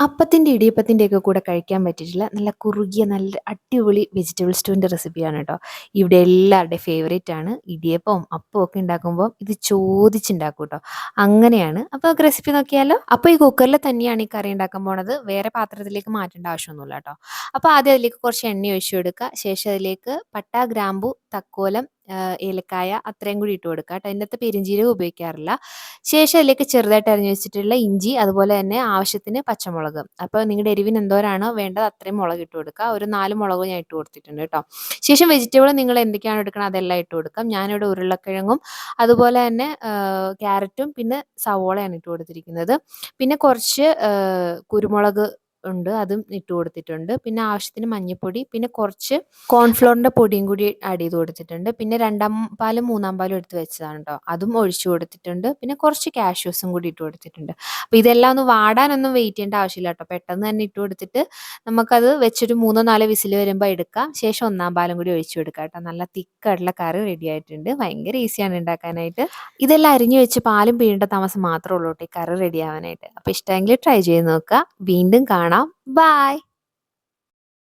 അപ്പത്തിൻ്റെ ഇടിയപ്പത്തിൻ്റെയൊക്കെ കൂടെ കഴിക്കാൻ പറ്റിയിട്ടുള്ള നല്ല കുറുകിയ നല്ല അടിപൊളി വെജിറ്റബിൾ സ്റ്റൂവിൻ്റെ റെസിപ്പിയാണ് കേട്ടോ. ഇവിടെ എല്ലാവരുടെയും ഫേവറേറ്റ് ആണ്. ഇടിയപ്പവും അപ്പവും ഒക്കെ ഉണ്ടാക്കുമ്പോൾ ഇത് ചോദിച്ചുണ്ടാക്കും കേട്ടോ. അങ്ങനെയാണ്. അപ്പോൾ നമുക്ക് റെസിപ്പി നോക്കിയാലോ? അപ്പോൾ ഈ കുക്കറിൽ തന്നെയാണ് ഈ കറി ഉണ്ടാക്കാൻ പോണത്. വേറെ പാത്രത്തിലേക്ക് മാറ്റേണ്ട ആവശ്യമൊന്നുമില്ല കേട്ടോ. അപ്പോൾ ആദ്യം അതിലേക്ക് കുറച്ച് എണ്ണ ഒഴിച്ച് കൊടുക്കുക. ശേഷം അതിലേക്ക് പട്ട, ഗ്രാമ്പു, തക്കോലം, ഏലക്കായ അത്രയും കൂടി ഇട്ട് കൊടുക്കുക കേട്ടോ. അതിൻ്റെ അകത്ത് പെരുംജീരകം ഉപയോഗിക്കാറില്ല. ശേഷം അതിലേക്ക് ചെറുതായിട്ട് അരിഞ്ഞു വെച്ചിട്ടുള്ള ഇഞ്ചി, അതുപോലെ തന്നെ ആവശ്യത്തിന് പച്ചമുളക്. അപ്പോൾ നിങ്ങളുടെ എരിവിന് എന്തോരാണോ വേണ്ടത് അത്രയും മുളക് ഇട്ട് കൊടുക്കുക. ഒരു 4 മുളക് ഞാൻ ഇട്ട് കൊടുത്തിട്ടുണ്ട് കേട്ടോ. ശേഷം വെജിറ്റബിൾ നിങ്ങൾ എന്തൊക്കെയാണ് എടുക്കണം അതെല്ലാം ഇട്ട് കൊടുക്കാം. ഞാനിവിടെ ഉരുളക്കിഴങ്ങും അതുപോലെ തന്നെ ക്യാരറ്റും പിന്നെ സവോളയാണ് ഇട്ട് കൊടുത്തിരിക്കുന്നത്. പിന്നെ കുറച്ച് കുരുമുളക് ഉണ്ട്, അതും ഇട്ട് കൊടുത്തിട്ടുണ്ട്. പിന്നെ ആവശ്യത്തിന് മഞ്ഞൾപ്പൊടി, പിന്നെ കുറച്ച് കോൺഫ്ലോറിൻ്റെ പൊടിയും കൂടി ആഡ് ചെയ്ത് കൊടുത്തിട്ടുണ്ട്. പിന്നെ 2-ാം പാലും 3-ാം പാലും എടുത്ത് വെച്ചതാണ് കേട്ടോ, അതും ഒഴിച്ചു കൊടുത്തിട്ടുണ്ട്. പിന്നെ കുറച്ച് കാഷ്യൂസും കൂടി ഇട്ട് കൊടുത്തിട്ടുണ്ട്. അപ്പോൾ ഇതെല്ലാം ഒന്ന് വാടാനൊന്നും വെയിറ്റ് ചെയ്യേണ്ട ആവശ്യമില്ല കേട്ടോ, പെട്ടെന്ന് തന്നെ ഇട്ട് കൊടുത്തിട്ട് നമുക്കത് വെച്ചൊരു 3-4 വിസിൽ വരുമ്പോൾ എടുക്കാം. ശേഷം 1-ാം പാലും കൂടി ഒഴിച്ചു കൊടുക്കാം കേട്ടോ. നല്ല തിക്കായിട്ടുള്ള കറി റെഡി ആയിട്ടുണ്ട്. ഭയങ്കര ഈസിയാണ് ഉണ്ടാക്കാനായിട്ട്. ഇതെല്ലാം അരിഞ്ഞു വെച്ച് പാലും പിഴിയേണ്ട താമസം മാത്രമേ ഉള്ളൂ കേട്ടോ ഈ കറി റെഡി ആവാനായിട്ട്. അപ്പോൾ ഇഷ്ടമെങ്കിൽ ട്രൈ ചെയ്ത് നോക്കുക. വീണ്ടും കാണാം. ബൈ.